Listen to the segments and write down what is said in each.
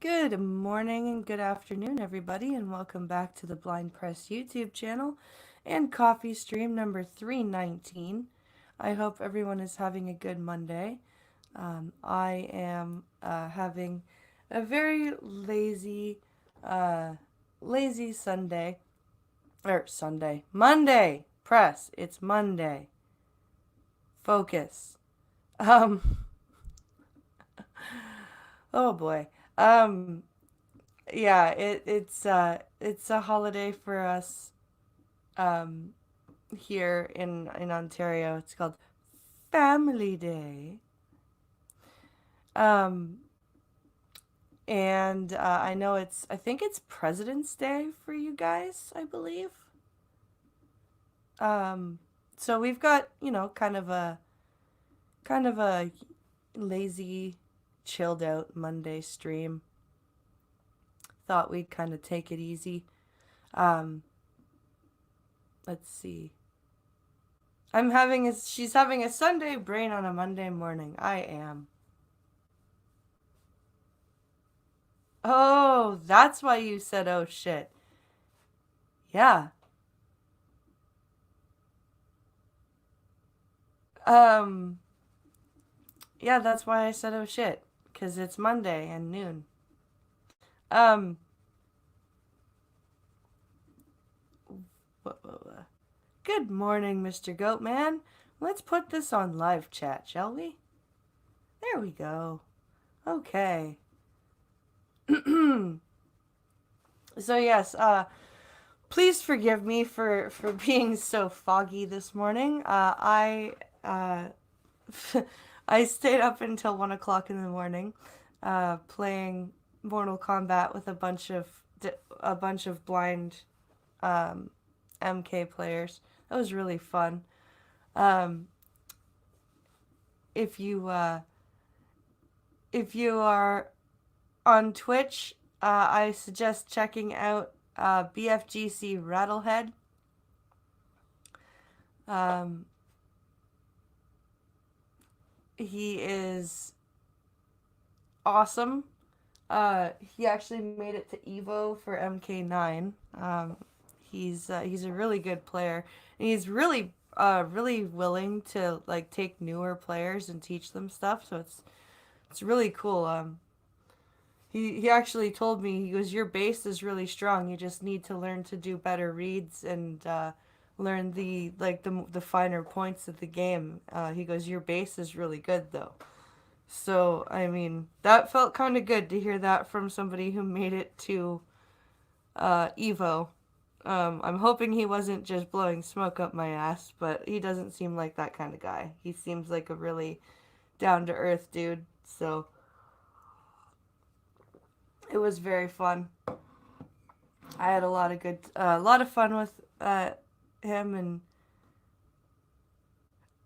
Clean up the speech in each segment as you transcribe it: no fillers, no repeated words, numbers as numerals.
Good morning and good afternoon, everybody, and welcome back to the Blind Press YouTube channel and CoffeeStream number 319. I hope everyone is having a good Monday. I am having a very lazy Sunday. Monday! Press! It's Monday. Focus. Um, oh boy. Um, yeah, it's a holiday for us here in Ontario. It's called Family Day. Um, and I know I think it's President's Day for you guys, I believe. Um, so we've got, kind of a lazy, chilled out Monday stream. Thought we'd kind of take it easy. Um, let's see. She's having a Sunday brain on a Monday morning. I am. Oh, that's why you said, oh shit. Yeah. Um, yeah, that's why I said, oh shit. Because it's Monday and noon. Um, Good morning, Mr. Goatman. Let's put this on live chat, shall we? There we go. Okay. So yes, please forgive me for being so foggy this morning. Uh I stayed up until 1 o'clock in the morning, playing Mortal Kombat with a bunch of blind um, MK players. That was really fun. Um, if you if you are on Twitch, I suggest checking out BFGC Rattlehead. Um, he is awesome. He actually made it to Evo for MK9. He's a really good player, and he's really willing to like take newer players and teach them stuff. So it's really cool. He actually told me, he goes, your base is really strong. You just need to learn to do better reads and learn the finer points of the game. He goes, your base is really good though. So, I mean, that felt kind of good to hear that from somebody who made it to Evo. I'm hoping he wasn't just blowing smoke up my ass, but he doesn't seem like that kind of guy. He seems like a really down to earth dude. So, it was very fun. I had a lot of fun with him and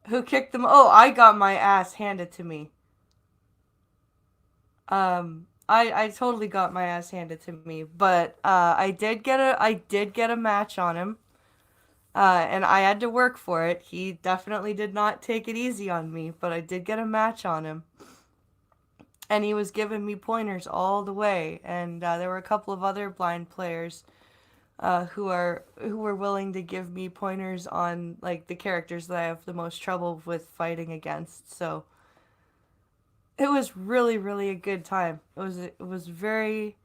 who kicked them. Oh, I got my ass handed to me. I totally got my ass handed to me, but I did get a match on him, and I had to work for it. He definitely did not take it easy on me, but I did get a match on him, and he was giving me pointers all the way. And there were a couple of other blind players who were willing to give me pointers on like the characters that I have the most trouble with fighting against. So it was really a good time. It was very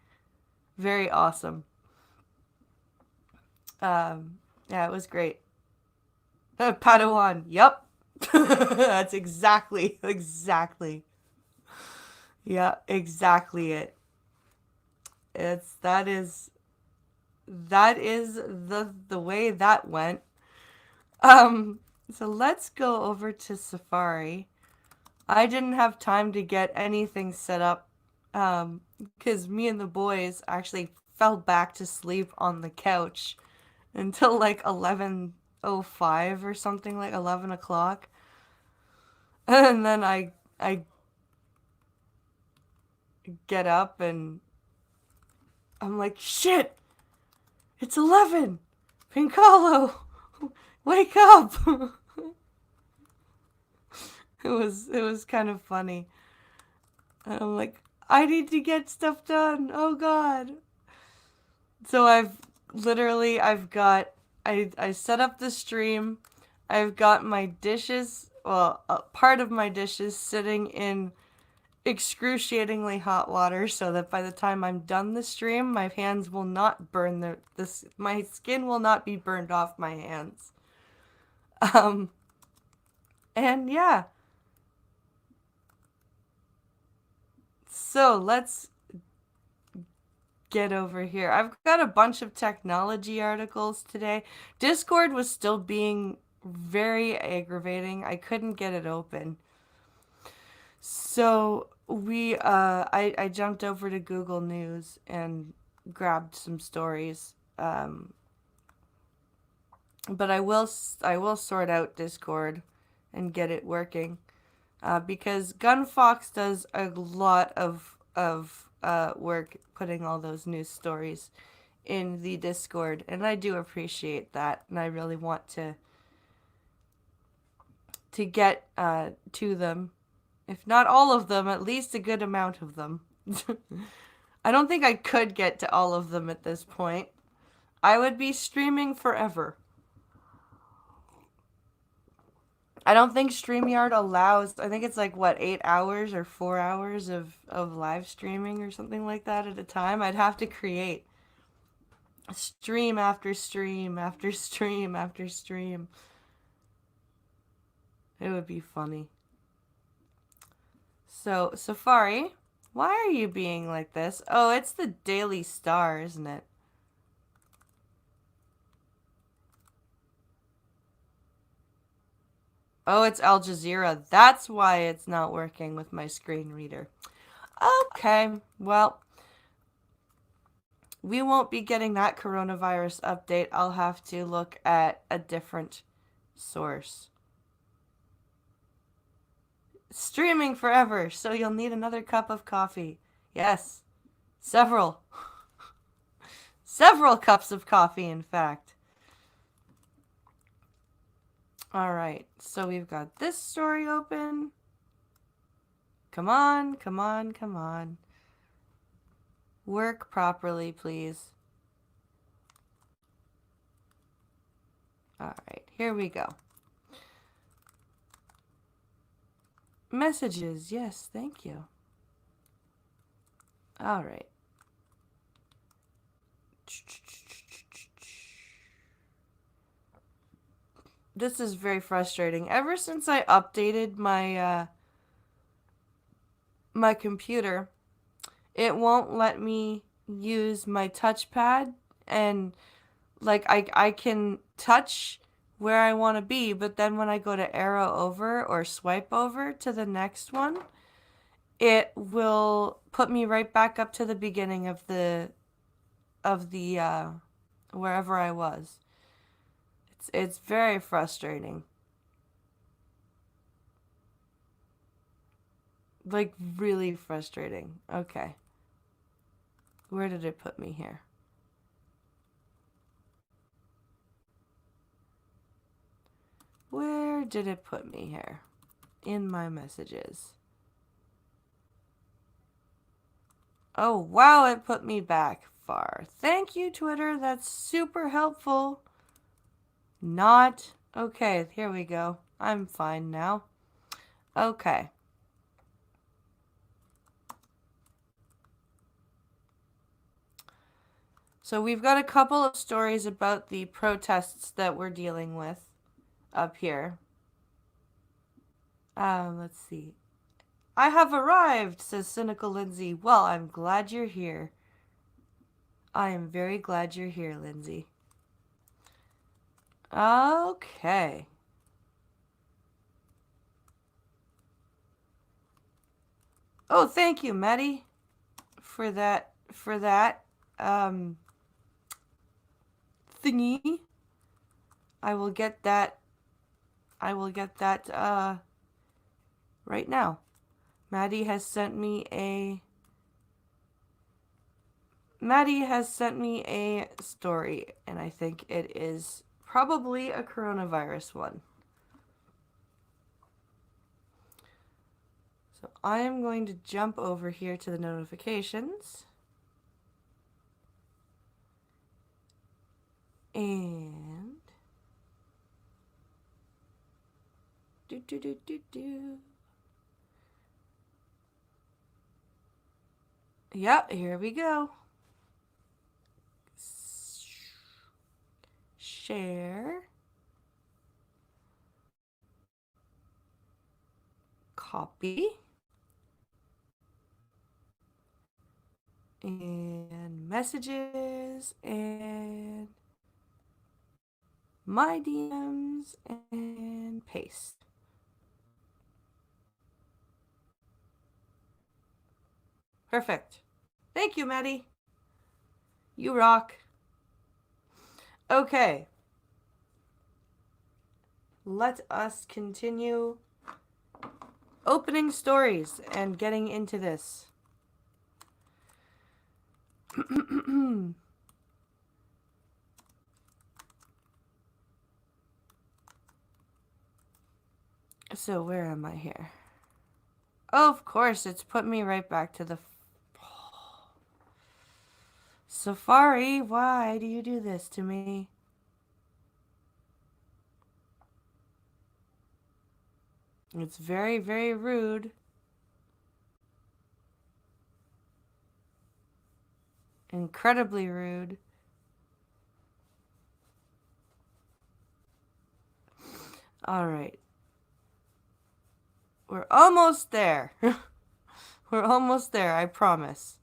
awesome. Yeah, it was great. Padawan. Yep. That's exactly. Yeah, exactly it. It's that is the way that went. Um so let's go over to Safari. I didn't have time to get anything set up because me and the boys actually fell back to sleep on the couch until like 11:05 or something, like 11 o'clock. And then I get up and I'm like, shit, it's 11. Pincalo, wake up. It was kind of funny. And I'm like, I need to get stuff done. Oh God. So I set up the stream. I've got my dishes, well, part of my dishes sitting in excruciatingly hot water so that by the time I'm done the stream, my hands will not burn my skin will not be burned off my hands. Um, and yeah. So let's get over here. I've got a bunch of technology articles today. Discord was still being very aggravating. I couldn't get it open. So I jumped over to Google News and grabbed some stories. But I will sort out Discord and get it working. Because Gunfox does a lot of work putting all those news stories in the Discord, and I do appreciate that, and I really want to get to them, if not all of them, at least a good amount of them. I don't think I could get to all of them at this point. I would be streaming forever. I don't think StreamYard allows, I think it's like, what, 8 hours or 4 hours of live streaming or something like that at a time. I'd have to create stream after stream after stream after stream. It would be funny. So, Safari, why are you being like this? Oh, it's the Daily Star, isn't it? Oh, it's Al Jazeera. That's why it's not working with my screen reader. Okay, well, we won't be getting that coronavirus update. I'll have to look at a different source. Streaming forever, so you'll need another cup of coffee. Yes, several. Several cups of coffee, in fact. Alright, so we've got this story open. Come on, come on, come on. Work properly, please. Alright, here we go. Messages, yes, thank you. Alright. This is very frustrating. Ever since I updated my my computer, it won't let me use my touchpad, and like I can touch where I want to be, but then when I go to arrow over or swipe over to the next one, it will put me right back up to the beginning of the wherever I was. It's very frustrating. Like, really frustrating. Okay. Where did it put me here? Where did it put me here? In my messages. Oh, wow, it put me back far. Thank you, Twitter. That's super helpful. Not. Okay, here we go. I'm fine now. Okay. So we've got a couple of stories about the protests that we're dealing with up here. Let's see. I have arrived, says cynical Lindsay. Well, I'm glad you're here. I am very glad you're here, Lindsay. Okay. Oh, thank you, Maddie, for that thingy. I will get that right now. Maddie has sent me a story, and I think it is probably a coronavirus one. So I am going to jump over here to the notifications. And yeah, here we go. Share. Copy. And messages and my DMs and paste. Perfect. Thank you, Maddie. You rock. Okay. Let us continue opening stories and getting into this. So where am I here? Oh, of course, it's put me right back to the Safari. Why do you do this to me? It's very, very rude. Incredibly rude. All right. We're almost there. We're almost there, I promise.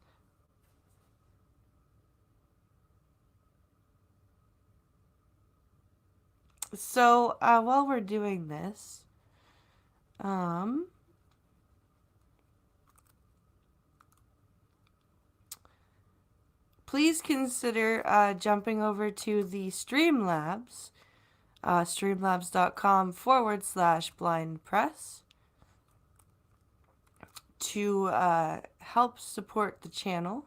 So, while we're doing this, please consider jumping over to the Streamlabs, streamlabs.com/blindpress to help support the channel.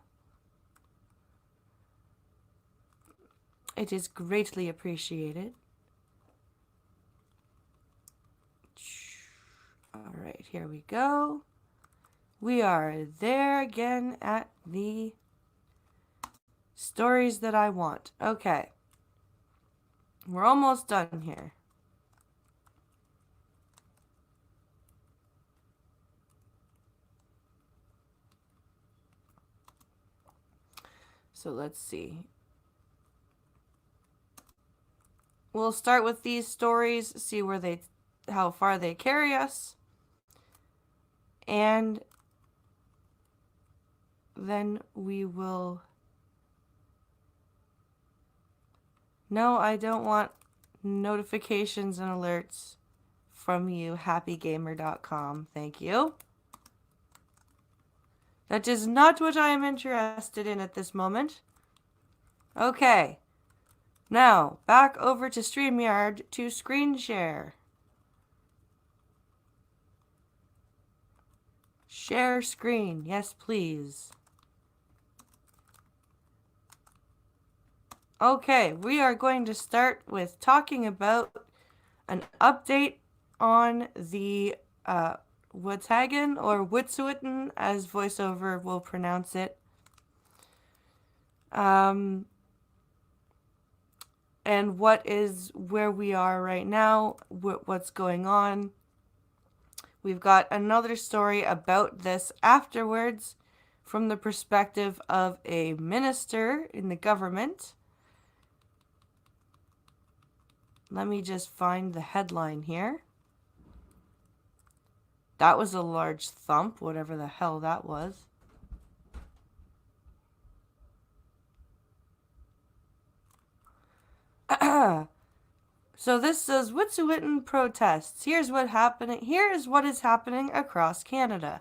It is greatly appreciated. All right, here we go. We are there again at the stories that I want. Okay. We're almost done here. So let's see. We'll start with these stories, see how far they carry us. And then we will... No, I don't want notifications and alerts from you, happygamer.com. Thank you. That is not what I am interested in at this moment. Okay. Now, back over to StreamYard to screen share. Share screen. Yes, please. Okay, we are going to start with talking about an update on the Wutagan or Witsuwitten, as VoiceOver will pronounce it. And where we are right now, what's going on. We've got another story about this afterwards from the perspective of a minister in the government. Let me just find the headline here. That was a large thump, whatever the hell that was. So this says Wet'suwet'en protests. Here is what is happening across Canada.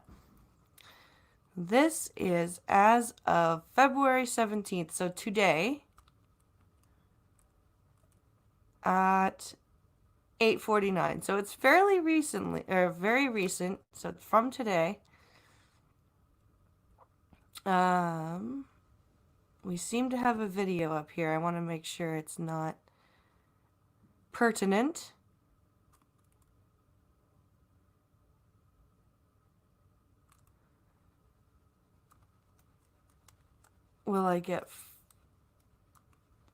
This is as of February 17th, so today at 8:49. So it's fairly recently, or very recent. So it's from today. We seem to have a video up here. I want to make sure it's not pertinent. Will I get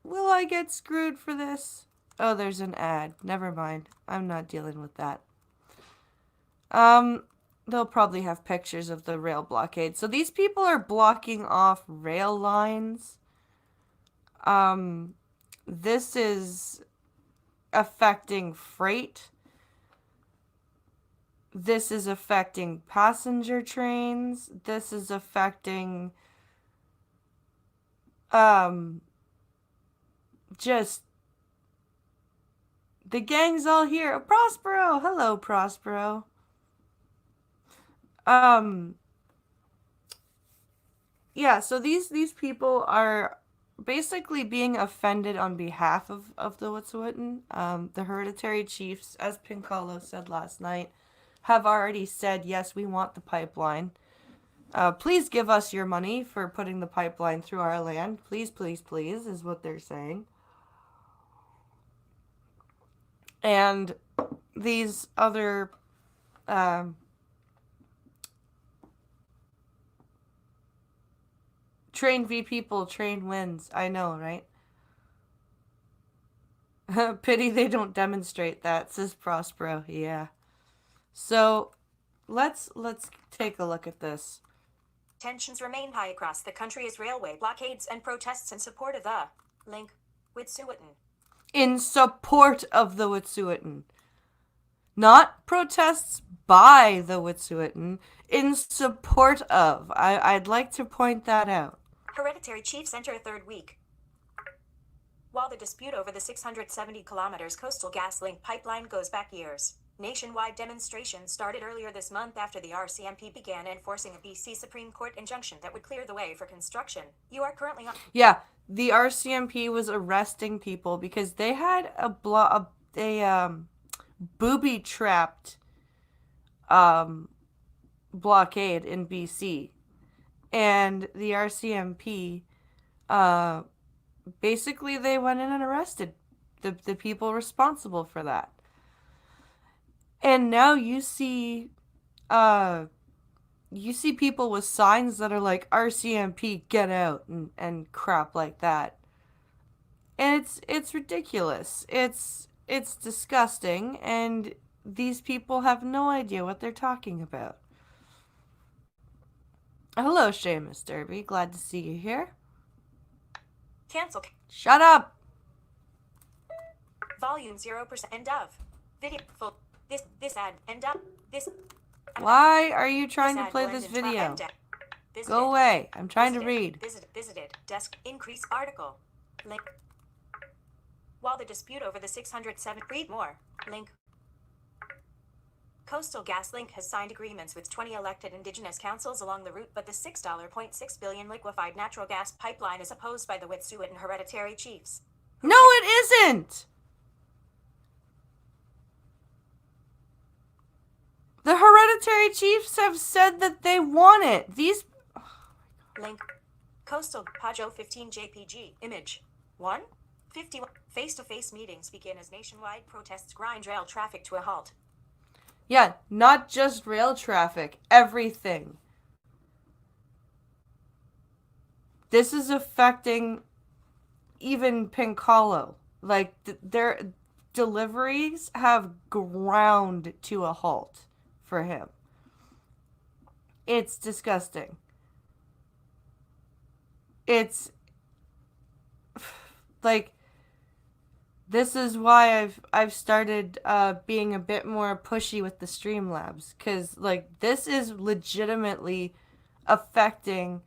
Will I get screwed for this? Oh, there's an ad. Never mind. I'm not dealing with that. They'll probably have pictures of the rail blockade. So these people are blocking off rail lines. This is affecting freight. This is affecting passenger trains. This is affecting just the gang's all here. Prospero, hello Prospero. Yeah, so these people are basically being offended on behalf of the Wet'suwet'en. The hereditary chiefs, as Pincalo said last night, have already said, yes, we want the pipeline. Please give us your money for putting the pipeline through our land. Please, please, please, is what they're saying. And these other train v people, train wins. I know, right? Pity they don't demonstrate that, says Prospero. Yeah. So let's take a look at this. Tensions remain high across the country as railway blockades and protests in support of the link Wet'suwet'en. In support of the Wet'suwet'en. Not protests by the Wet'suwet'en, in support of. I'd like to point that out. Hereditary chiefs enter a third week. While the dispute over the 670 kilometers coastal gas link pipeline goes back years, nationwide demonstrations started earlier this month after the RCMP began enforcing a BC Supreme Court injunction that would clear the way for construction. You are currently on... Yeah, the RCMP was arresting people because they had a booby-trapped blockade in BC. And the RCMP, basically they went in and arrested the people responsible for that. And now you see people with signs that are like, RCMP, get out, and crap like that. And it's ridiculous. It's disgusting, and these people have no idea what they're talking about. Hello, Seamus Derby. Glad to see you here. Cancel. Shut up! Volume 0% end of. Video full. This ad end up. This. Why are you trying to play this video? Go away. I'm trying to read. Visited. Desk. Increase article. Link. While the dispute over the 607... Read more. Link. Coastal GasLink has signed agreements with 20 elected indigenous councils along the route, but the $6.6 billion liquefied natural gas pipeline is opposed by the Wet'suwet'en hereditary chiefs. No, it isn't! The hereditary chiefs have said that they want it. These... Oh Link. Coastal Pajo 15 JPG. Image 1. 51. Face-to-face meetings begin as nationwide protests grind rail traffic to a halt. Yeah, not just rail traffic. Everything. This is affecting even Pincalo. Like, their deliveries have ground to a halt for him. It's disgusting. It's like, this is why I've started being a bit more pushy with the streamlabs, because like this is legitimately affecting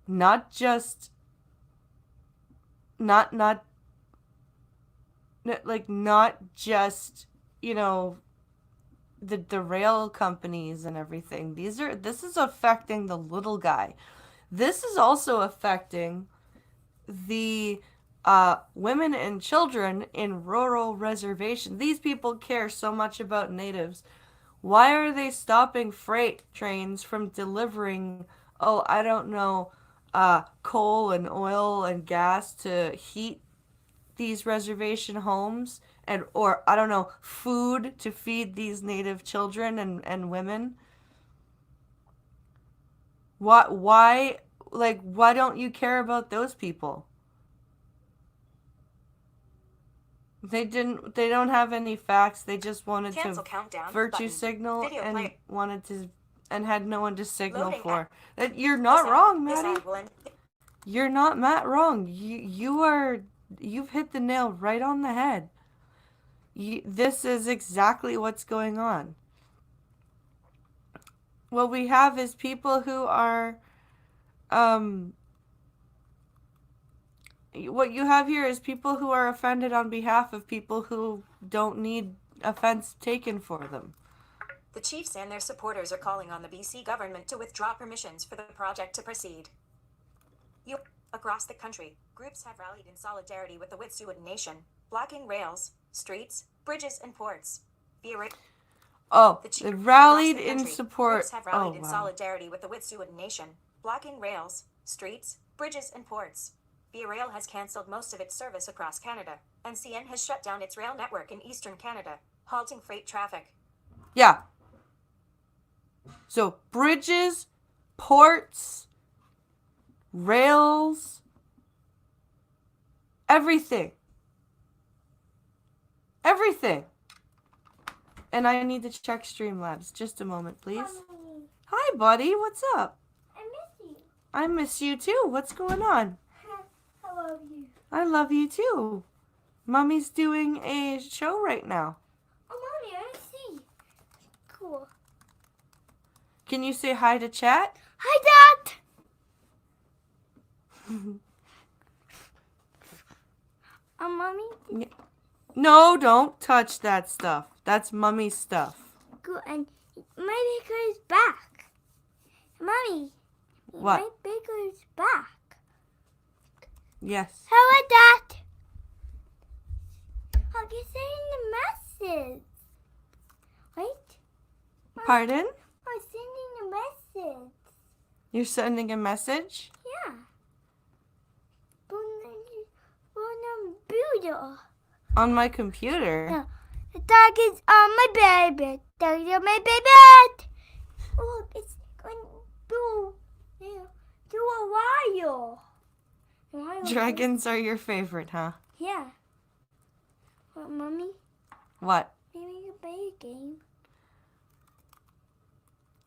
not just not just, you know, the rail companies and everything. This is affecting the little guy. This is also affecting the women and children in rural reservations. These people care so much about natives. Why are they stopping freight trains from delivering, I don't know, coal and oil and gas to heat these reservation homes, or I don't know, food to feed these native children and women? Why like, why don't you care about those people? They don't have any facts. They just wanted Cancel to countdown virtue button. signal Video and player. wanted to and had no one to signal Loading for. ad. You're not wrong, This Maddie. ad will end. You're not wrong. You've hit the nail right on the head. This is exactly what's going on. What we have is people who are what you have here is people who are offended on behalf of people who don't need offense taken for them. The Chiefs and their supporters are calling on the BC government to withdraw permissions for the project to proceed. Across the country, groups have rallied in solidarity with the Wet'suwet'en Nation, blocking rails, streets, bridges, and ports. They rallied in support. Groups have rallied in solidarity with the Wet'suwet'en Nation, blocking rails, streets, bridges, and ports. Via Rail has cancelled most of its service across Canada, and CN has shut down its rail network in eastern Canada, halting freight traffic. Yeah. So, bridges, ports, rails, everything. Everything. And I need to check Streamlabs. Just a moment, please. Mommy. Hi, buddy. What's up? I miss you. I miss you too. What's going on? I love you. I love you too. Mommy's doing a show right now. Oh, Mommy, I see. Cool. Can you say hi to chat? Hi, Dad. Mommy. No, don't touch that stuff. That's Mummy's stuff. Cool, and my baker is back. Mommy. What? My baker is back. Yes. How about that? I'll get sending the message. Wait. Pardon? I'm sending a message. You're sending a message? Yeah. Computer. On my computer? No. The dog is on my baby. Dog is on my baby. Oh, it's going to a while. Dragons are your favorite, huh? Yeah. What, Mommy? What? Maybe you play a game.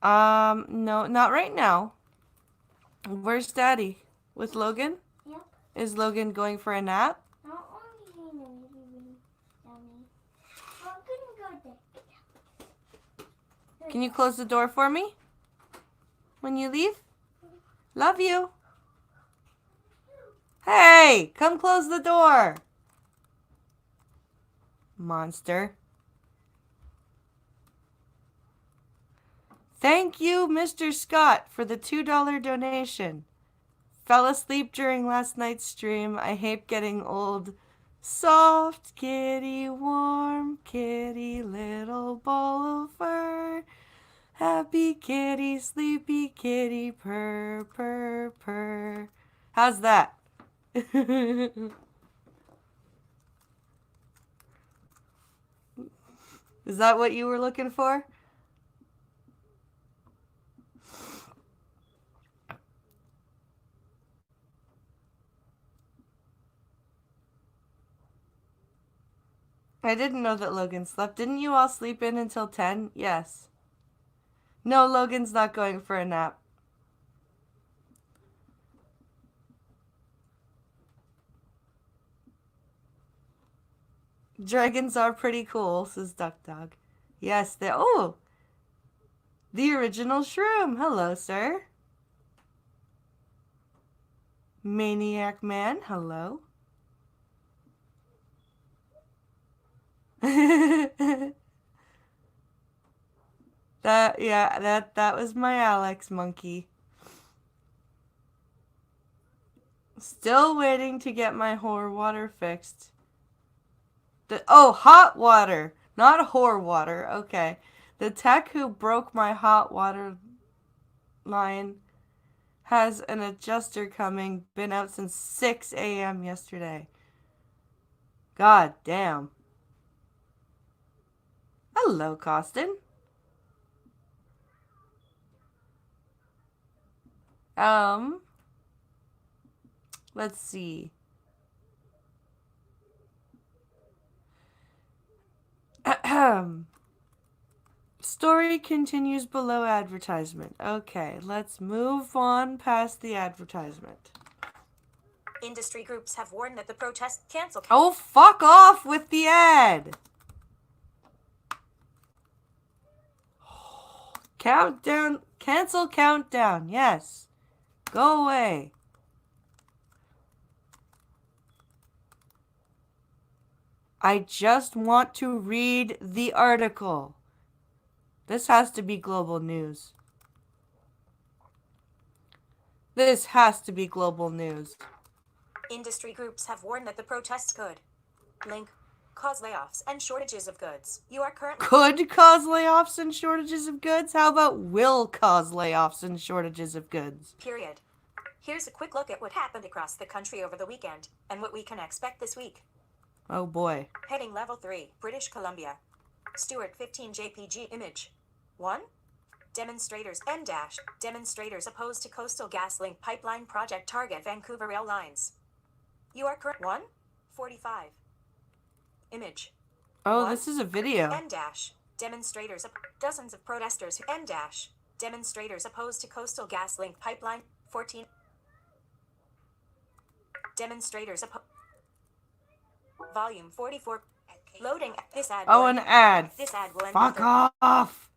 No, not right now. Where's Daddy? With Logan? Yep. Is Logan going for a nap? Not only Mommy. I'm gonna go there. Can you close the door for me? When you leave? Love you. Hey, come close the door. Monster. Thank you, Mr. Scott, for the $2 donation. Fell asleep during last night's stream. I hate getting old. Soft kitty, warm kitty, little ball of fur. Happy kitty, sleepy kitty, purr, purr, purr. How's that? Is that what you were looking for? I didn't know that Logan slept. Didn't you all sleep in until 10? Yes. No, Logan's not going for a nap. Dragons are pretty cool, says Duck Dog. Yes, they. Oh! The original shroom. Hello, sir. Maniac Man. Hello. That was my Alex monkey. Still waiting to get my whore water fixed. Hot water, not whore water. Okay. The tech who broke my hot water line has an adjuster coming. Been out since 6 a.m. yesterday. God damn. Hello, Costin. Let's see. Story continues below advertisement. Okay, let's move on past the advertisement. Industry groups have warned that the protest cancel. Oh, fuck off with the ad! Countdown. Cancel countdown. Yes. Go away. I just want to read the article. This has to be global news. This has to be global news. Industry groups have warned that the protests could link cause layoffs and shortages of goods. You are currently Could cause layoffs and shortages of goods? How about will cause layoffs and shortages of goods? period. Here's a quick look at what happened across the country over the weekend and what we can expect this week. Oh boy. Heading level 3, British Columbia. Stuart 15 JPG image. 1. Demonstrators N-. Demonstrators opposed to Coastal GasLink pipeline project target Vancouver rail lines. You are current 1. 45. Image. Oh, What? this is a video. N-. Demonstrators, dozens of protesters who N-. Demonstrators opposed to Coastal GasLink pipeline. 14. Demonstrators Volume 44. Loading. This ad. Oh, will an end- ad. This ad will end Fuck after- off.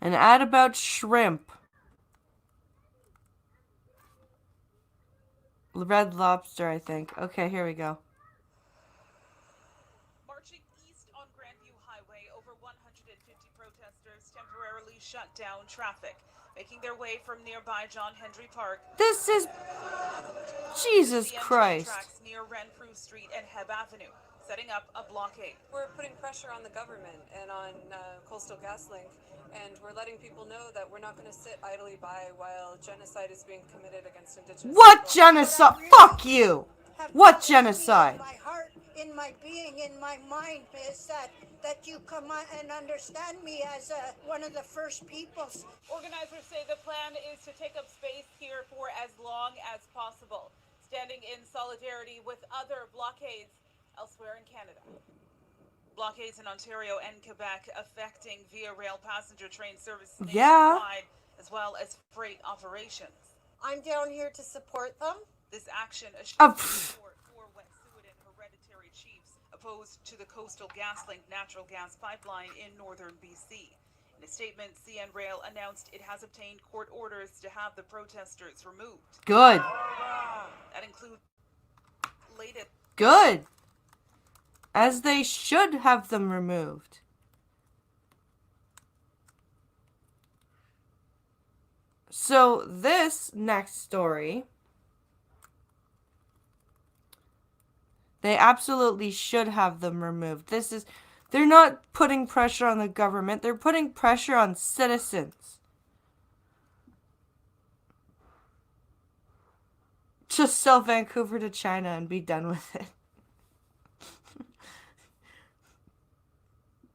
An ad about shrimp. Red Lobster, I think. Okay, here we go. Marching east on Grandview Highway, over 150 protesters temporarily shut down traffic, making their way from nearby John Hendry Park. This is... Jesus the MTA Christ. tracks near Renfrew Street and Heb Avenue, setting up a blockade. We're putting pressure on the government and on Coastal GasLink, and we're letting people know that we're not going to sit idly by while genocide is being committed against Indigenous What people. genocide? Fuck you! What genocide? In my heart, in my being, in my mind is that you come on and understand me as one of the first peoples. Organizers say the plan is to take up space here for as long as possible, standing in solidarity with other blockades elsewhere in Canada. Blockades in Ontario and Quebec affecting via rail passenger train service nationwide, as well as freight operations. I'm down here to support them. This action Oh, assures support for Wet'suwet'en hereditary chiefs opposed to the Coastal GasLink natural gas pipeline in northern BC. In a statement, CN Rail announced it has obtained court orders to have the protesters removed. Good. That includes latest. Good. As they should have them removed. So this next story, they absolutely should have them removed. They're not putting pressure on the government, they're putting pressure on citizens. Just sell Vancouver to China and be done with it.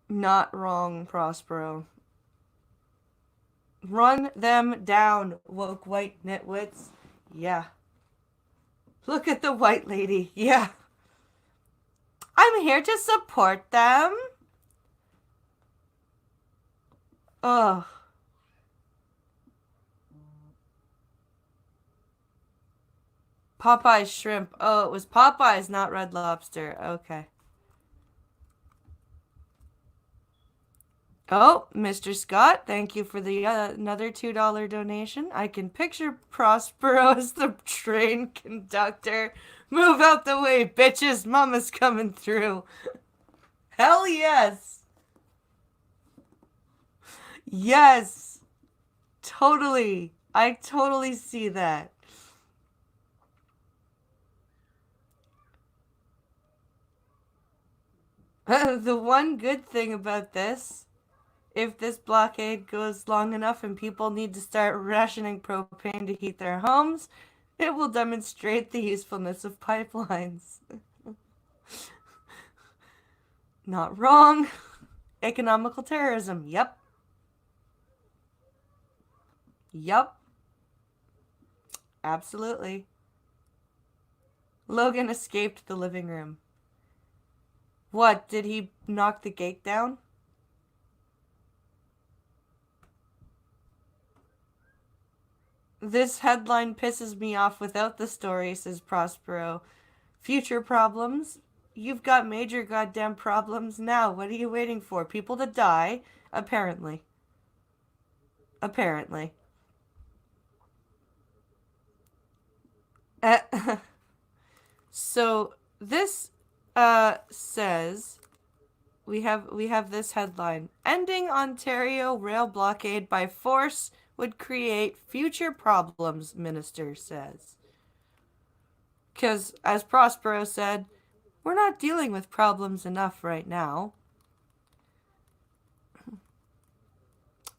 Not wrong, Prospero. Run them down, woke white nitwits. Yeah. Look at the white lady. Yeah. I'm here to support them. Ugh. Popeye's shrimp. Oh, it was Popeye's, not Red Lobster. Okay. Oh, Mr. Scott, thank you for the another $2 donation. I can picture Prospero as the train conductor. Move out the way, bitches. Mama's coming through. Hell yes. Yes. Totally. I totally see that. The one good thing about this, if this blockade goes long enough and people need to start rationing propane to heat their homes, it will demonstrate the usefulness of pipelines. Not wrong. Economical terrorism, yep. Yup. Absolutely. Logan escaped the living room. What, did he knock the gate down? This headline pisses me off without the story, says Prospero. Future problems? You've got major goddamn problems now. What are you waiting for? People to die? Apparently. Apparently. So this says we have this headline. Ending Ontario rail blockade by force would create future problems, minister says. Because, as Prospero said, we're not dealing with problems enough right now.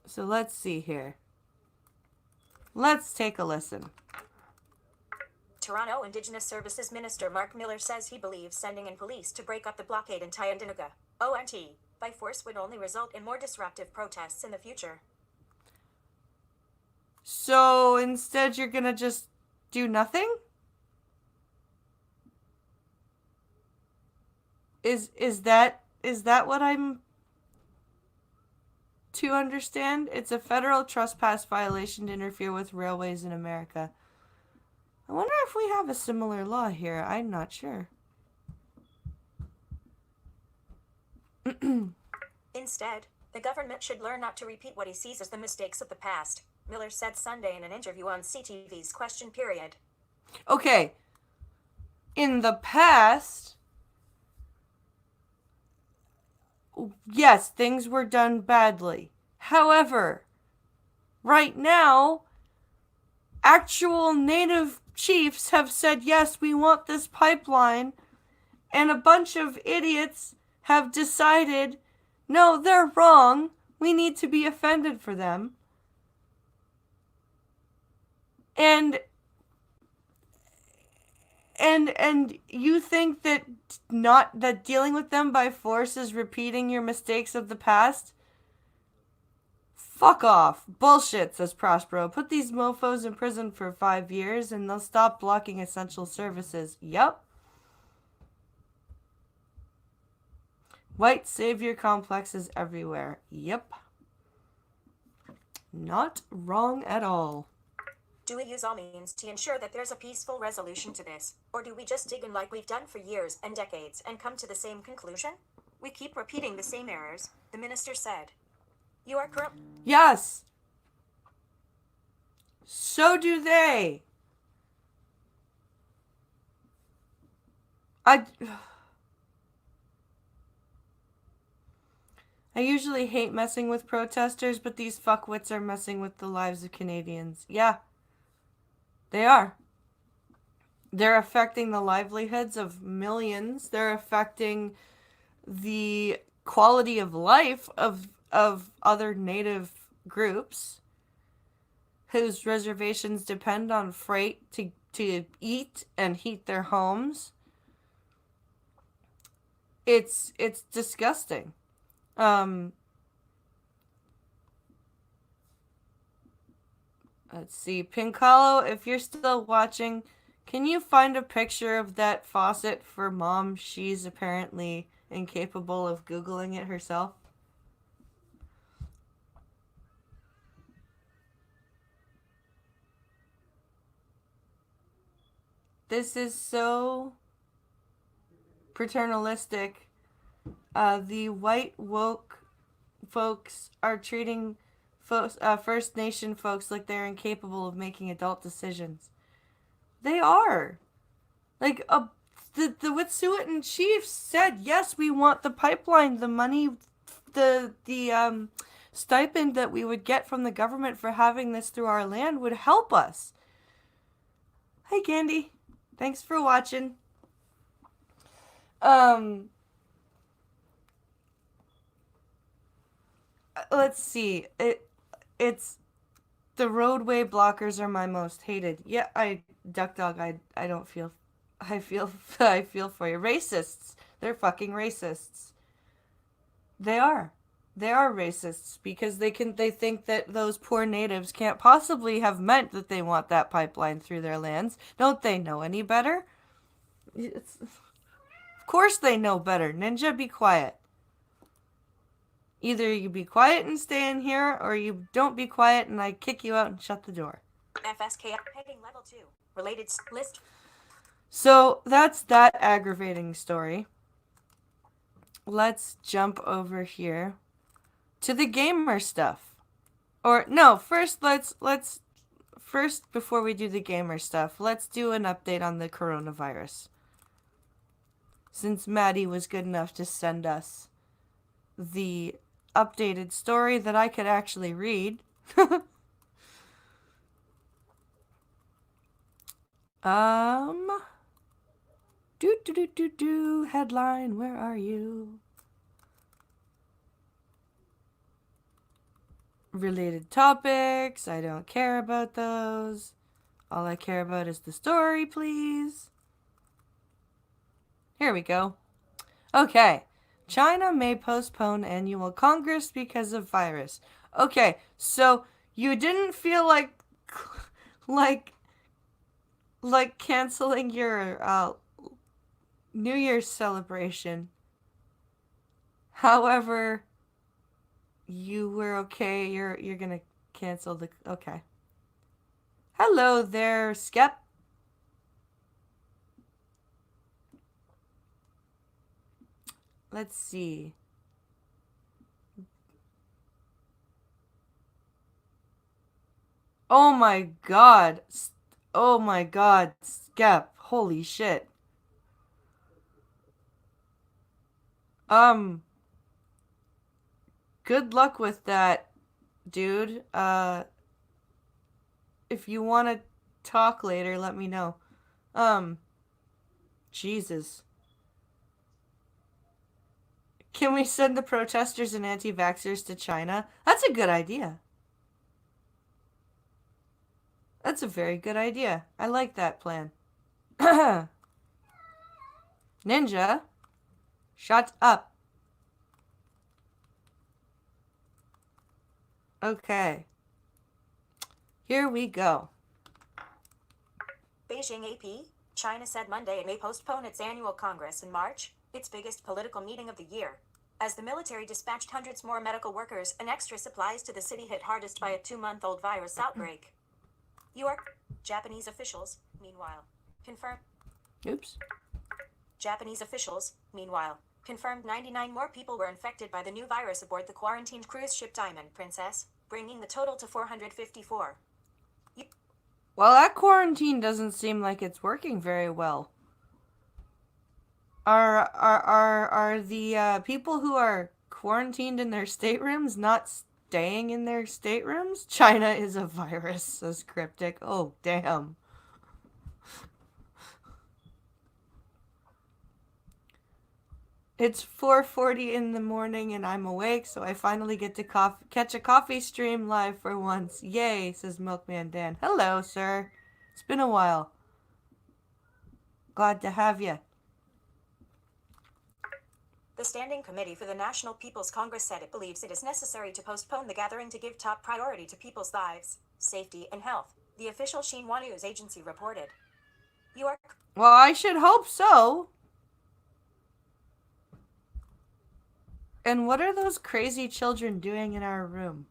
So let's see here. Let's take a listen. Toronto Indigenous Services Minister Mark Miller says he believes sending in police to break up the blockade in Tyendinaga, ONT, by force would only result in more disruptive protests in the future. So instead you're gonna just do nothing? Is that what I'm to understand? It's a federal trespass violation to interfere with railways in America. I wonder if we have a similar law here. I'm not sure. Instead, the government should learn not to repeat what he sees as the mistakes of the past, Miller said Sunday in an interview on CTV's Question Period. Okay. In the past, yes, things were done badly. However, right now, actual native chiefs have said, yes, we want this pipeline, and a bunch of idiots have decided, no, they're wrong. We need to be offended for them. And you think that dealing with them by force is repeating your mistakes of the past? Fuck off. Bullshit, says Prospero. Put these mofos in prison for 5 years and they'll stop blocking essential services. Yup. White savior complexes everywhere. Yep. Not wrong at all. Do we use all means to ensure that there's a peaceful resolution to this? Or do we just dig in like we've done for years and decades and come to the same conclusion? We keep repeating the same errors, the minister said. You are corrupt. Yes. So do they. I usually hate messing with protesters, but these fuckwits are messing with the lives of Canadians. Yeah. They are. They're affecting the livelihoods of millions. They're affecting the quality of life of other native groups whose reservations depend on freight to eat and heat their homes. It's disgusting. Let's see. Pincalo, if you're still watching, can you find a picture of that faucet for Mom? She's apparently incapable of Googling it herself. This is so paternalistic. The white woke folks are treating First Nation folks like they're incapable of making adult decisions. They are. Like, the Wet'suwet'en chiefs said, yes, we want the pipeline, the money, the stipend that we would get from the government for having this through our land would help us. Hi, Candy. Thanks for watching. Let's see. It's the roadway blockers are my most hated. Yeah, Duck Dog, I don't feel I feel for you. Racists. They're fucking racists. They are. They are racists because they think that those poor natives can't possibly have meant that they want that pipeline through their lands. Don't they know any better? Of course they know better. Ninja, be quiet. Either you be quiet and stay in here, or you don't be quiet and I kick you out and shut the door. FSK heading level 2. Related list. So that's that aggravating story. Let's jump over here to the gamer stuff. Or no, first first before we do the gamer stuff, let's do an update on the coronavirus. Since Maddie was good enough to send us the updated story that I could actually read. Headline, where are you? Related topics, I don't care about those. All I care about is the story, please. Here we go. Okay. China may postpone annual Congress because of virus. Okay, so you didn't feel like canceling your New Year's celebration. However, you were okay. You're gonna cancel the. Okay. Hello there, Skep. Let's see. Oh my god. Oh my god, Skep. Holy shit. Good luck with that, dude. If you want to talk later, let me know. Jesus. Can we send the protesters and anti-vaxxers to China? That's a good idea. That's a very good idea. I like that plan. Ninja, shut up. Okay. Here we go. Beijing AP. China said Monday it may postpone its annual Congress in March, its biggest political meeting of the year, as the military dispatched hundreds more medical workers and extra supplies to the city hit hardest by a 2-month-old virus outbreak. Japanese officials, meanwhile, confirmed. Japanese officials, meanwhile, confirmed 99 more people were infected by the new virus aboard the quarantined cruise ship Diamond Princess, bringing the total to 454. Well, that quarantine doesn't seem like it's working very well. Are the people who are quarantined in their staterooms not staying in their staterooms? China is a virus, says Cryptic. Oh, damn. It's 4:40 in the morning and I'm awake, so I finally get to catch a coffee stream live for once. Yay, says Milkman Dan. Hello, sir. It's been a while. Glad to have you. The Standing Committee for the National People's Congress said it believes it is necessary to postpone the gathering to give top priority to people's lives, safety, and health, the official Xinhua news agency reported. Well, I should hope so. And what are those crazy children doing in our room?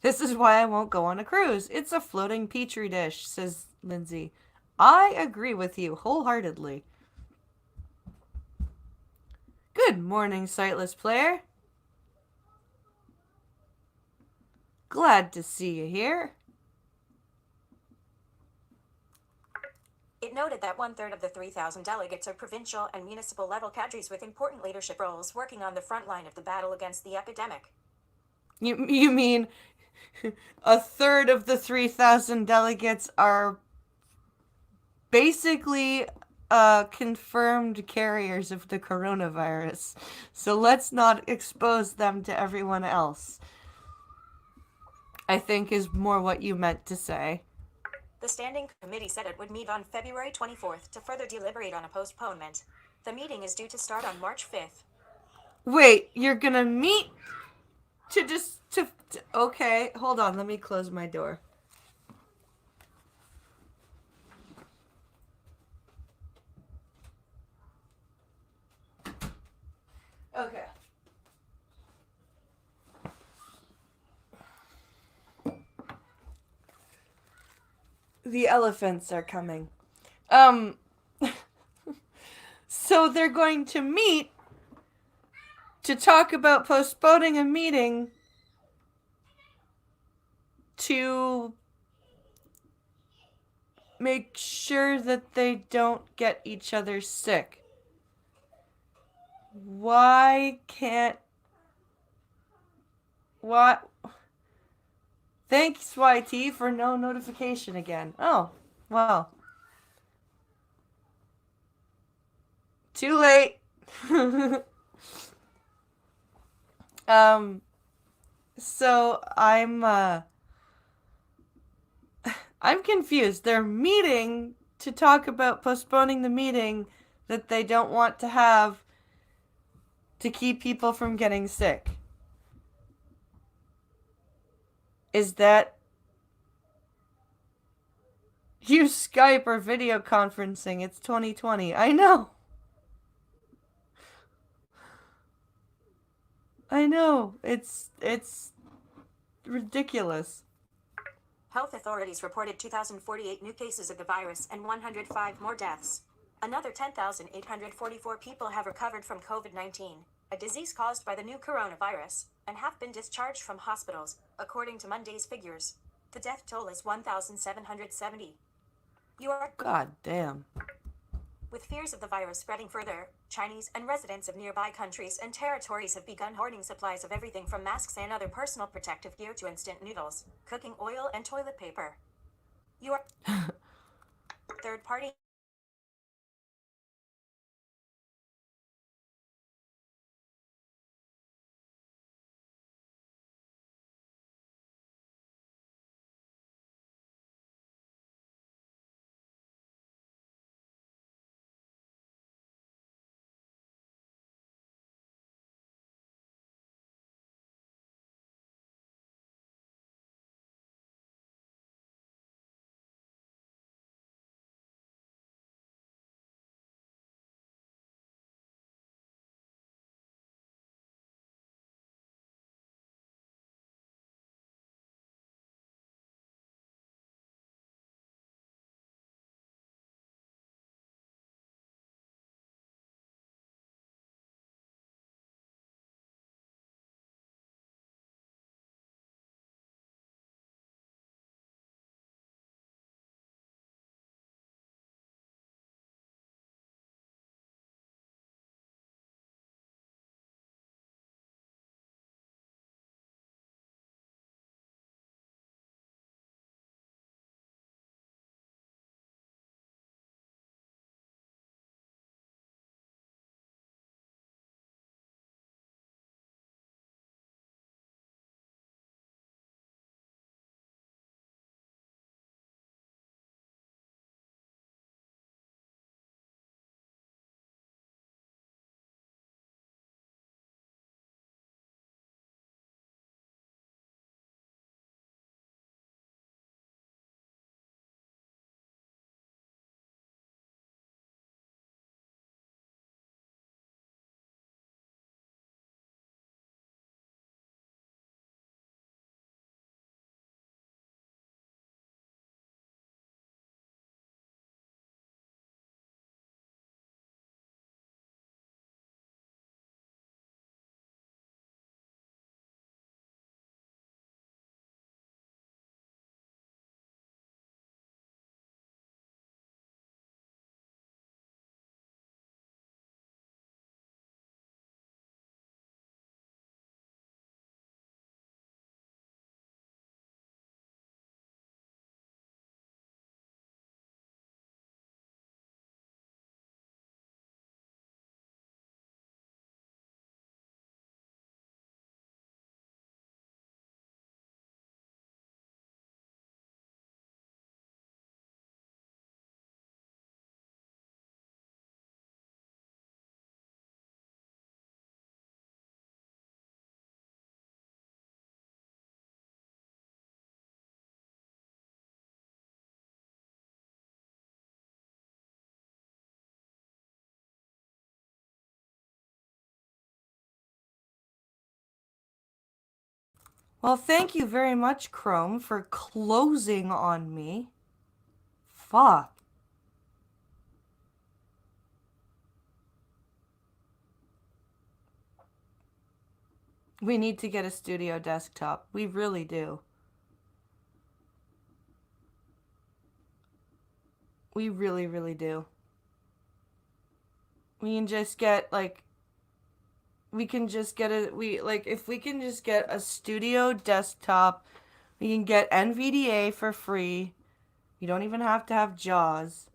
This is why I won't go on a cruise. It's a floating petri dish, says Lindsay. I agree with you wholeheartedly. Good morning, sightless player. Glad to see you here. It noted that 1/3 of the 3,000 delegates are provincial and municipal level cadres with important leadership roles working on the front line of the battle against the epidemic. You mean 1/3 of the 3,000 delegates are basically confirmed carriers of the coronavirus. So let's not expose them to everyone else, I think is more what you meant to say. The Standing Committee said it would meet on February 24th to further deliberate on a postponement. The meeting is due to start on March 5th. Wait, you're gonna meet to just to okay, hold on, let me close my door. Okay. The elephants are coming. Um so they're going to meet to talk about postponing a meeting to make sure that they don't get each other sick. Why can't... What? Thanks, YT, for no notification again. Oh, well. Too late. So I'm confused. They're meeting to talk about postponing the meeting that they don't want to have to keep people from getting sick. Is that... Use Skype or video conferencing. It's 2020. I know. I know. It's ridiculous. Health authorities reported 2,048 new cases of the virus and 105 more deaths. Another 10,844 people have recovered from COVID-19, a disease caused by the new coronavirus, and have been discharged from hospitals, according to Monday's figures. The death toll is 1,770. God damn. With fears of the virus spreading further, Chinese and residents of nearby countries and territories have begun hoarding supplies of everything from masks and other personal protective gear to instant noodles, cooking oil, and toilet paper. Third-party Well, thank you very much, Chrome, for closing on me. Fuck. We need to get a studio desktop. We really do. We really, really do. We can just get, like... We can just get a... if we can just get a studio desktop, we can get NVDA for free. You don't even have to have JAWS.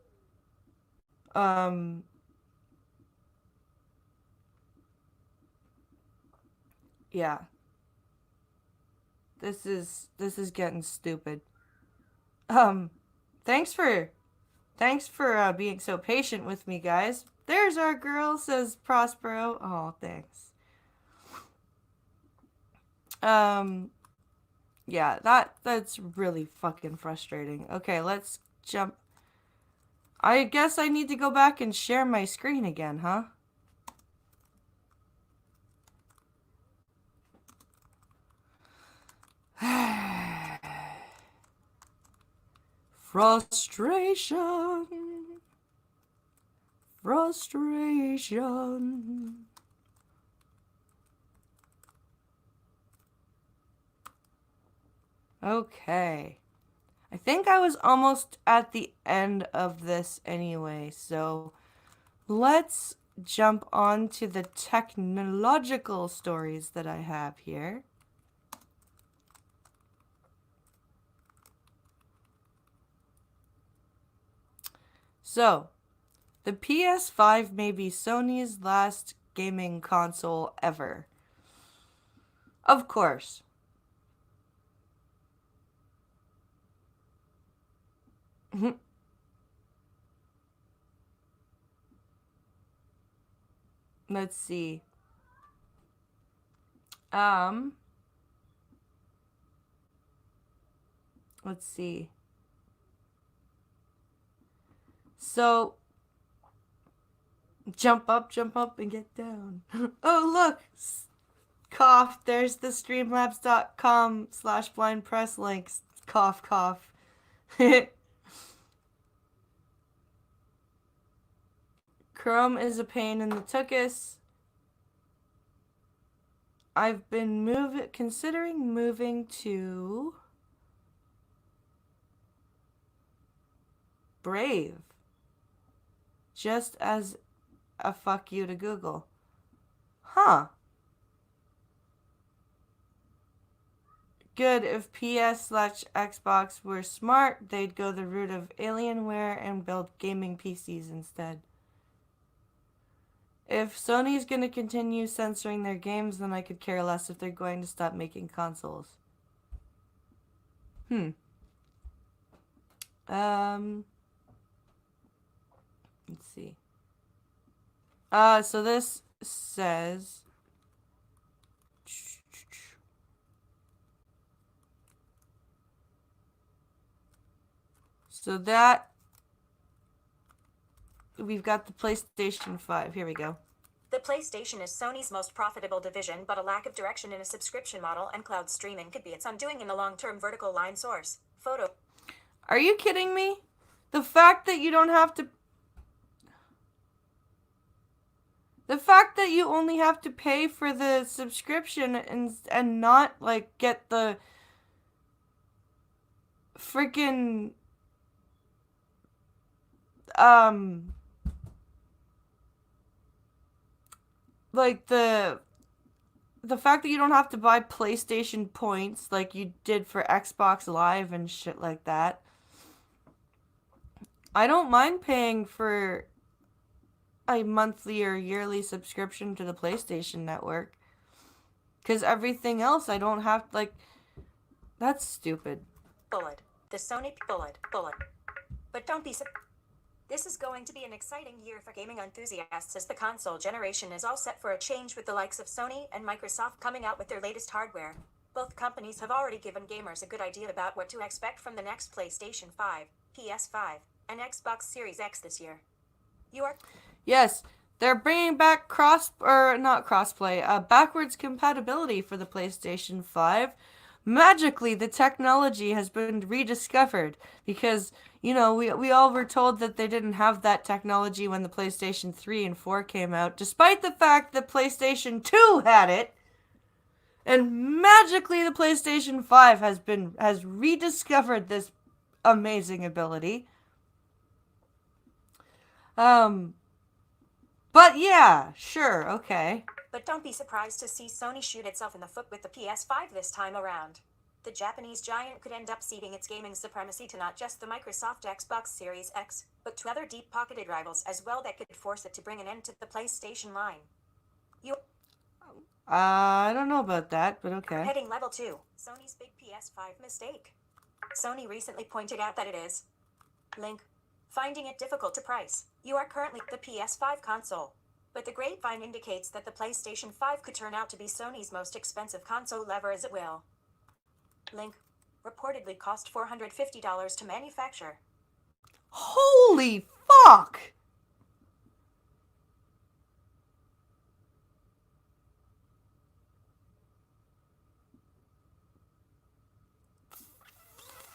Yeah. This is getting stupid. Thanks for being so patient with me, guys. There's our girl, says Prospero. Oh, thanks. Yeah, that's really fucking frustrating. Okay, let's jump. I guess I need to go back and share my screen again, huh? Frustration. Frustration. Okay. I think I was almost at the end of this anyway, so let's jump on to the technological stories that I have here. So, the PS5 may be Sony's last gaming console ever. Of course. Let's see. Let's see. So, jump up, and get down. Oh, look! Cough, there's the streamlabs.com/blindpress links. Cough, cough. Chrome is a pain in the tuchus. I've been considering moving to Brave. Just as a fuck you to Google. Huh. Good, if PS/Xbox were smart, they'd go the route of Alienware and build gaming PCs instead. If Sony's gonna continue censoring their games, then I could care less if they're going to stop making consoles. Let's see. So this says... So that... We've got the PlayStation 5. Here we go. The PlayStation is Sony's most profitable division, but a lack of direction in a subscription model and cloud streaming could be its undoing in the long-term. Vertical line source. Photo. Are you kidding me? The fact that you don't have to... The fact that you only have to pay for the subscription and not, like, get the freaking... like the fact that you don't have to buy PlayStation points like you did for Xbox Live and shit like that. I don't mind paying for a monthly or yearly subscription to the PlayStation Network. Because everything else I don't have, like, that's stupid. Bullet. The Sony bullet. But don't be This is going to be an exciting year for gaming enthusiasts as the console generation is all set for a change with the likes of Sony and Microsoft coming out with their latest hardware. Both companies have already given gamers a good idea about what to expect from the next PlayStation 5, PS5, and Xbox Series X this year. Yes, they're bringing back backwards compatibility for the PlayStation 5, magically the technology has been rediscovered because, you know, we all were told that they didn't have that technology when the PlayStation 3 and 4 came out, despite the fact that PlayStation 2 had it. And magically the PlayStation 5 has rediscovered this amazing ability. But yeah, sure, okay. But don't be surprised to see Sony shoot itself in the foot with the PS5 this time around. The Japanese giant could end up ceding its gaming supremacy to not just the Microsoft Xbox Series X, but to other deep-pocketed rivals as well that could force it to bring an end to the PlayStation line. I don't know about that, but okay. Heading level 2, Sony's big PS5 mistake. Sony recently pointed out that it is link finding it difficult to price. You are currently the PS5 console, but the grapevine indicates that the PlayStation 5 could turn out to be Sony's most expensive console ever, as it will link reportedly cost $450 to manufacture. Holy fuck!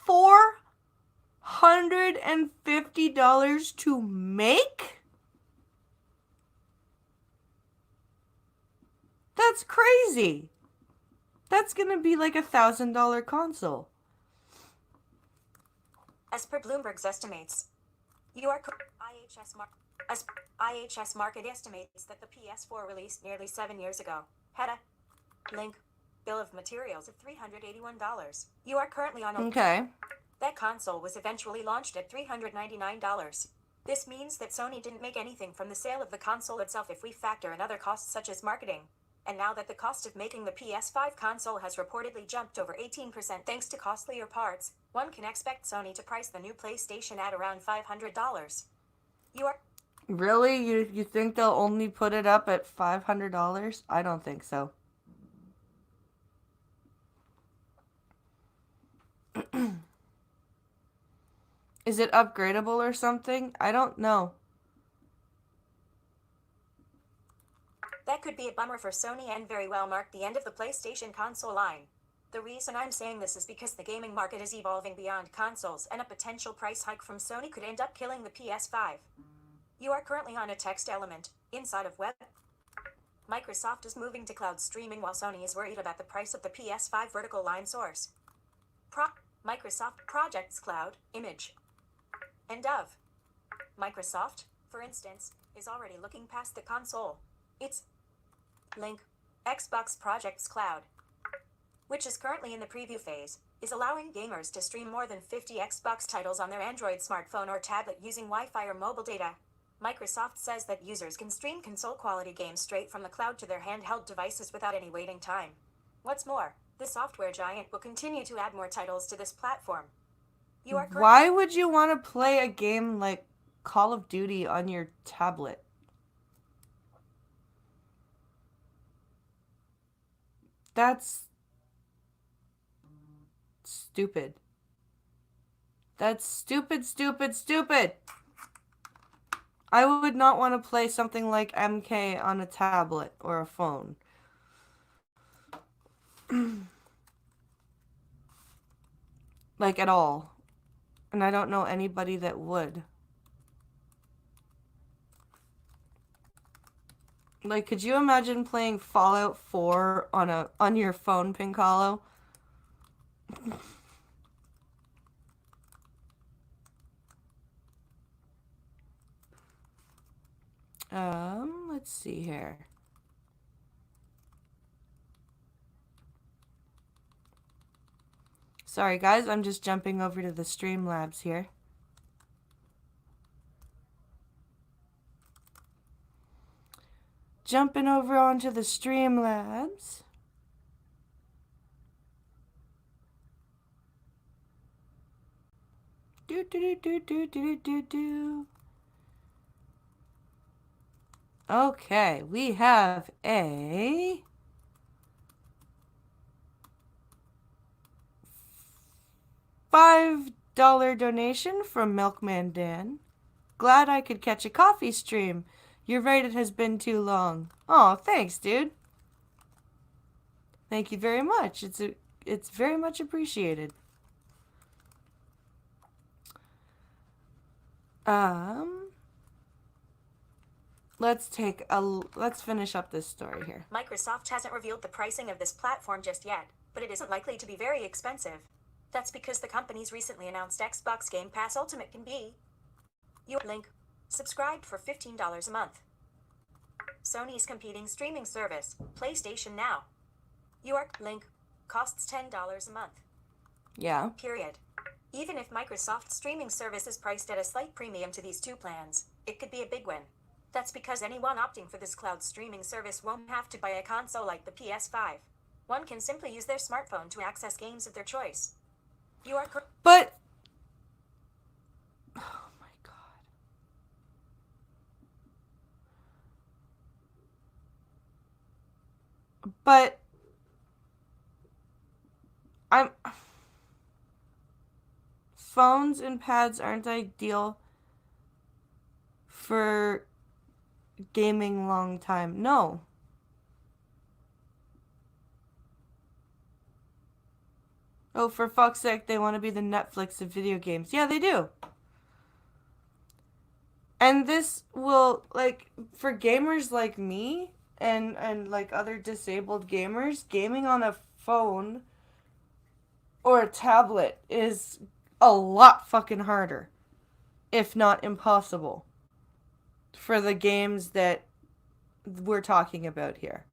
$450 to make? That's crazy. That's gonna be like $1,000 console. As per Bloomberg's estimates, IHS Market estimates that the PS4 released nearly 7 years ago had a link bill of materials of $381. You are currently on a Okay. That console was eventually launched at $399. This means that Sony didn't make anything from the sale of the console itself if we factor in other costs such as marketing. And now that the cost of making the PS5 console has reportedly jumped over 18% thanks to costlier parts, one can expect Sony to price the new PlayStation at around $500. Really? You think they'll only put it up at $500? I don't think so. Is it upgradable or something? I don't know. That could be a bummer for Sony and very well mark the end of the PlayStation console line. The reason I'm saying this is because the gaming market is evolving beyond consoles, and a potential price hike from Sony could end up killing the PS5. You are currently on a text element inside of web. Microsoft is moving to cloud streaming while Sony is worried about the price of the PS5 vertical line source. Microsoft Projects Cloud image. And of Microsoft, for instance, is already looking past the console. It's link Xbox Projects Cloud, which is currently in the preview phase, is allowing gamers to stream more than 50 Xbox titles on their Android smartphone or tablet using Wi-Fi or mobile data. Microsoft says that users can stream console-quality games straight from the cloud to their handheld devices without any waiting time. What's more, the software giant will continue to add more titles to this platform. Why would you want to play a game like Call of Duty on your tablet? That's stupid. That's stupid, stupid, stupid. I would not want to play something like MK on a tablet or a phone. Like at all. And I don't know anybody that would. Like, could you imagine playing Fallout 4 on your phone, Pincalo? Let's see here. Sorry guys, I'm just jumping over to the Streamlabs here. Jumping over onto the Streamlabs. Okay, we have a $5 donation from Milkman Dan. Glad I could catch a coffee stream. You're right, it has been too long. Oh, thanks, dude. Thank you very much. it's very much appreciated. Let's finish up this story here. Microsoft hasn't revealed the pricing of this platform just yet, but it isn't likely to be very expensive. That's because the company's recently announced Xbox Game Pass Ultimate can be your link. Subscribed for $15 a month. Sony's competing streaming service, PlayStation Now. Your link costs $10 a month. Yeah. Period. Even if Microsoft's streaming service is priced at a slight premium to these two plans, it could be a big win. That's because anyone opting for this cloud streaming service won't have to buy a console like the PS5. One can simply use their smartphone to access games of their choice. You are But oh my god. But phones and pads aren't ideal for gaming long time. No. Oh, for fuck's sake, they want to be the Netflix of video games. Yeah, they do. And this will, like, for gamers like me and like other disabled gamers, gaming on a phone or a tablet is a lot fucking harder, if not impossible, for the games that we're talking about here.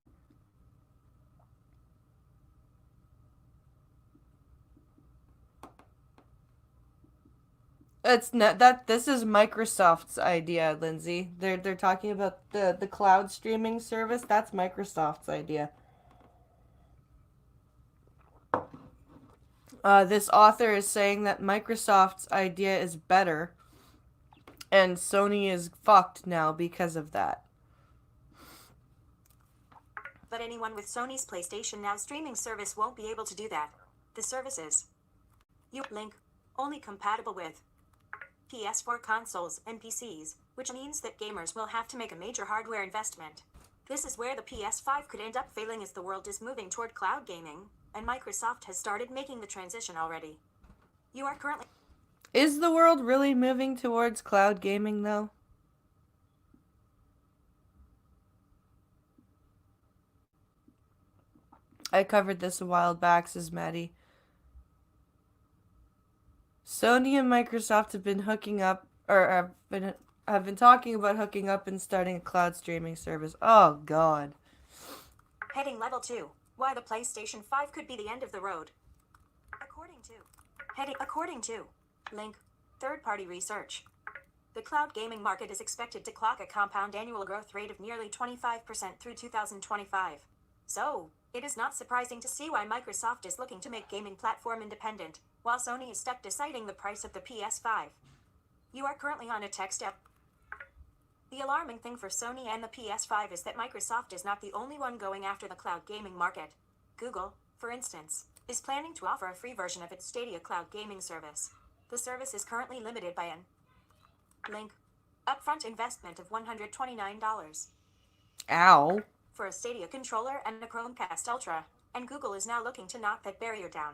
It's not that this is Microsoft's idea, Lindsay. They're talking about the cloud streaming service. That's Microsoft's idea. This author is saying that Microsoft's idea is better, and Sony is fucked now because of that. But anyone with Sony's PlayStation Now streaming service won't be able to do that. The service is your link only compatible with PS4 consoles and PCs, which means that gamers will have to make a major hardware investment. This is where the PS5 could end up failing as the world is moving toward cloud gaming, and Microsoft has started making the transition already. You are currently... Is the world really moving towards cloud gaming, though? I covered this a while back, says Maddie. Sony and Microsoft have been hooking up, or have been talking about hooking up and starting a cloud streaming service. Oh, God. Heading level 2. Why the PlayStation 5 could be the end of the road. According to link, third-party research. The cloud gaming market is expected to clock a compound annual growth rate of nearly 25% through 2025. So, it is not surprising to see why Microsoft is looking to make gaming platform independent, while Sony is stuck deciding the price of the PS5. You are currently on a tech step. The alarming thing for Sony and the PS5 is that Microsoft is not the only one going after the cloud gaming market. Google, for instance, is planning to offer a free version of its Stadia cloud gaming service. The service is currently limited by an link upfront investment of $129. Ow. For a Stadia controller and a Chromecast Ultra, and Google is now looking to knock that barrier down.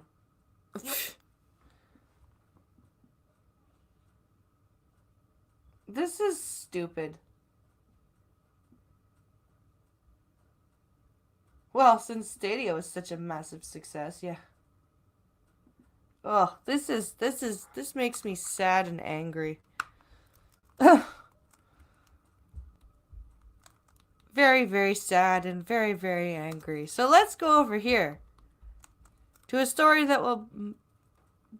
This is stupid. Well, since Stadia was such a massive success, yeah. Oh, this makes me sad and angry. Very, very sad and very, very angry. So let's go over here to a story that will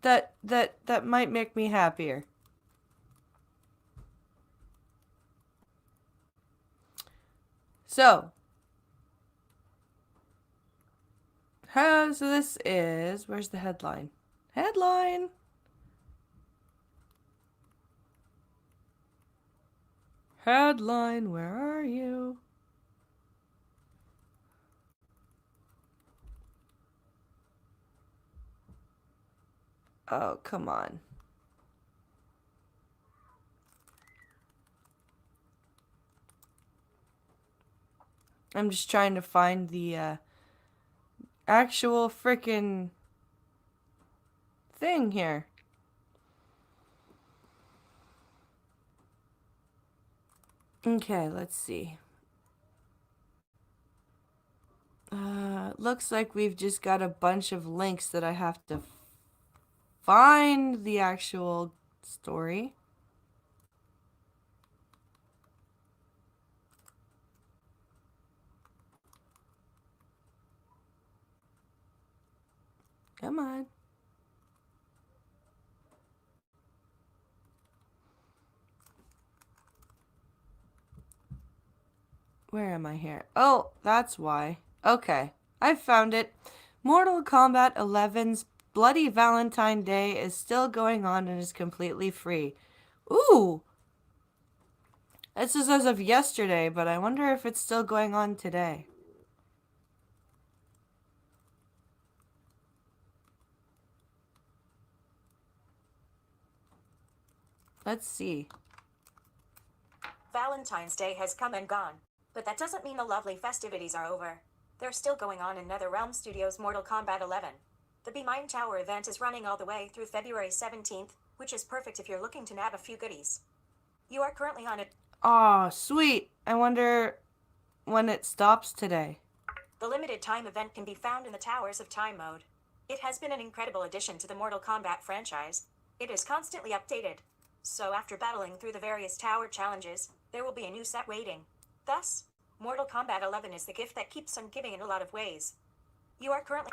that might make me happier. So this is, where's the headline? Headline. Headline, where are you? Oh, come on. I'm just trying to find the actual frickin' thing here. Okay, let's see. Looks like we've just got a bunch of links that I have to find the actual story. Come on. Where am I here? Oh, that's why. Okay, I found it. Mortal Kombat 11's Bloody Valentine Day is still going on and is completely free. Ooh! This is as of yesterday, but I wonder if it's still going on today. Let's see. Valentine's Day has come and gone, but that doesn't mean the lovely festivities are over. They're still going on in NetherRealm Studios' Mortal Kombat 11. The Be Mine Tower event is running all the way through February 17th, which is perfect if you're looking to nab a few goodies. You are currently on it. Aw, sweet. I wonder when it stops today. The limited time event can be found in the Towers of Time mode. It has been an incredible addition to the Mortal Kombat franchise. It is constantly updated. So after battling through the various tower challenges, there will be a new set waiting. Thus, Mortal Kombat 11 is the gift that keeps on giving in a lot of ways. You are currently...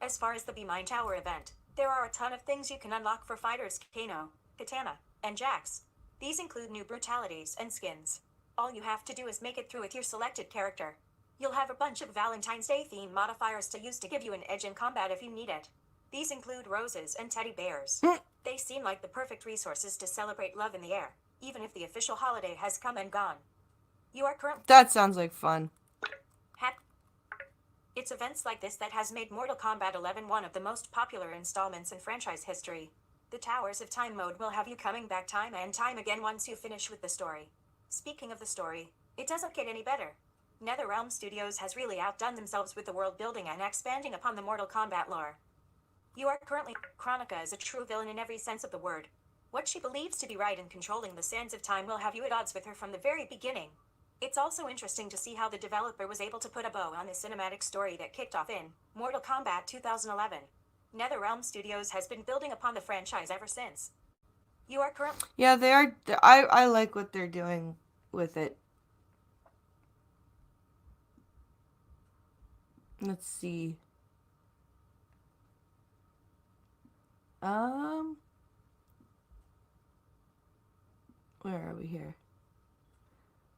As far as the Be Mine Tower event, there are a ton of things you can unlock for fighters Kano, Katana, and Jax. These include new brutalities and skins. All you have to do is make it through with your selected character. You'll have a bunch of Valentine's Day themed modifiers to use to give you an edge in combat if you need it. These include roses and teddy bears. They seem like the perfect resources to celebrate love in the air, even if the official holiday has come and gone. You are currently... That sounds like fun. It's events like this that has made Mortal Kombat 11 one of the most popular installments in franchise history. The Towers of Time mode will have you coming back time and time again once you finish with the story. Speaking of the story, it doesn't get any better. NetherRealm Studios has really outdone themselves with the world building and expanding upon the Mortal Kombat lore. You are currently... Kronika is a true villain in every sense of the word. What she believes to be right in controlling the sands of time will have you at odds with her from the very beginning. It's also interesting to see how the developer was able to put a bow on the cinematic story that kicked off in Mortal Kombat 2011. NetherRealm Studios has been building upon the franchise ever since. You are currently... Yeah, they are. I like what they're doing with it. Let's see. Where are we here?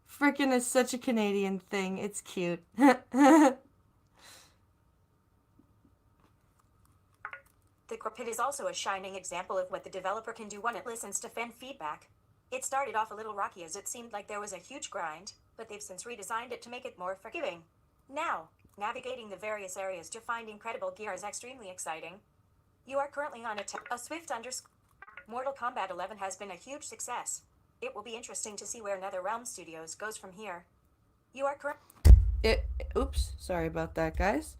Frickin' is such a Canadian thing. It's cute. The Pit is also a shining example of what the developer can do when it listens to fan feedback. It started off a little rocky as it seemed like there was a huge grind, but they've since redesigned it to make it more forgiving. Now, navigating the various areas to find incredible gear is extremely exciting. You are currently on a swift Mortal Kombat 11 has been a huge success. It will be interesting to see where NetherRealm Studios goes from here. You are Oops, sorry about that, guys.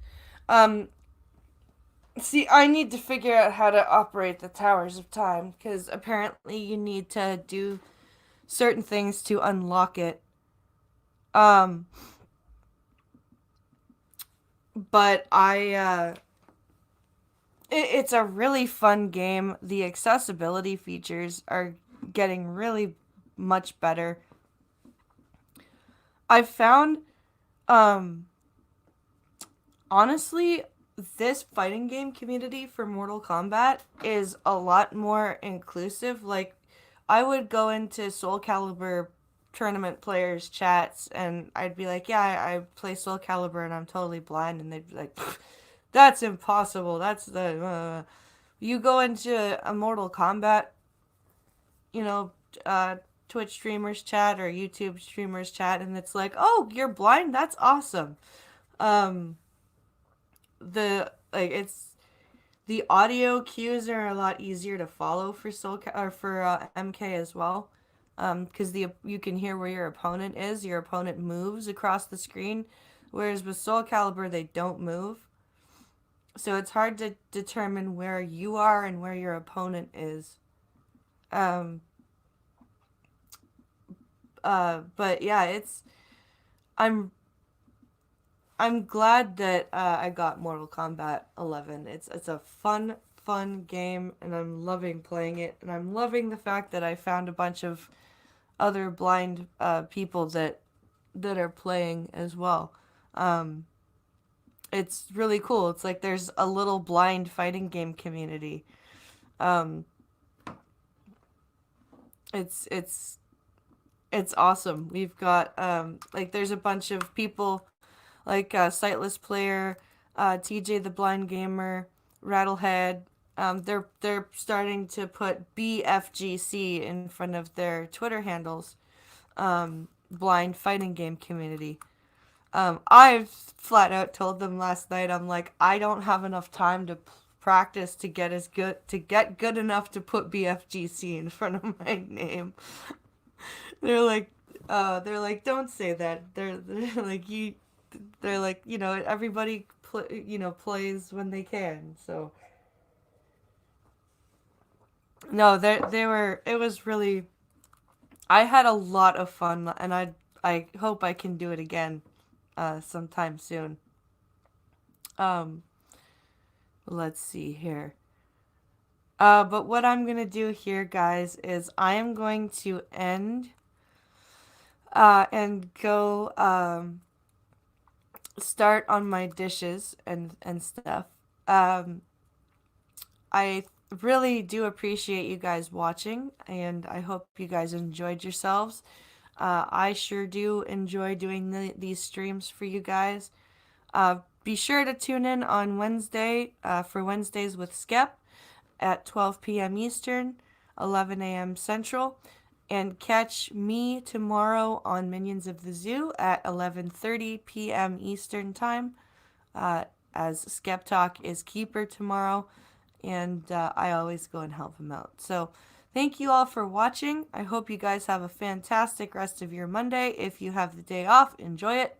See, I need to figure out how to operate the Towers of Time, because apparently you need to do certain things to unlock it. But it's a really fun game. The accessibility features are getting really much better. I found, honestly, this fighting game community for Mortal Kombat is a lot more inclusive. Like, I would go into Soul Calibur tournament players' chats and I'd be like, yeah, I play Soul Calibur and I'm totally blind. And they'd be like, that's impossible. That's the... You go into a Mortal Kombat, Twitch streamers chat or YouTube streamers chat, and it's like, oh, you're blind? That's awesome. The audio cues are a lot easier to follow for MK as well, because you can hear where your opponent is. Your opponent moves across the screen, whereas with Soul Calibur they don't move. So it's hard to determine where you are and where your opponent is. Um, but yeah, I'm I'm glad that I got Mortal Kombat 11. It's a fun game, and I'm loving playing it, and I'm loving the fact that I found a bunch of other blind people that are playing as well. Um, it's really cool. It's like there's a little blind fighting game community. Um, it's it's awesome. We've got like there's a bunch of people like Sightless Player, TJ the Blind Gamer, Rattlehead. They're starting to put BFGC in front of their Twitter handles. Blind fighting game community. I've flat out told them last night. I'm like, I don't have enough time to practice to get good enough to put BFGC in front of my name. They're like, don't say that. They're like you. They're like, everybody plays when they can. So no, they were. It was really. I had a lot of fun, and I hope I can do it again, sometime soon. Um, let's see here. But what I'm gonna do here, guys, is I am going to end. And go start on my dishes and stuff. Um, I really do appreciate you guys watching, and I hope you guys enjoyed yourselves. I sure do enjoy doing these streams for you guys. Be sure to tune in on Wednesday for Wednesdays with Skep at 12 p.m. Eastern, 11 a.m. Central. And catch me tomorrow on Minions of the Zoo at 11:30 p.m. Eastern Time, as Skep Talk is keeper tomorrow, and I always go and help him out. So thank you all for watching. I hope you guys have a fantastic rest of your Monday. If you have the day off, enjoy it.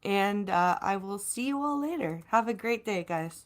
And I will see you all later. Have a great day, guys.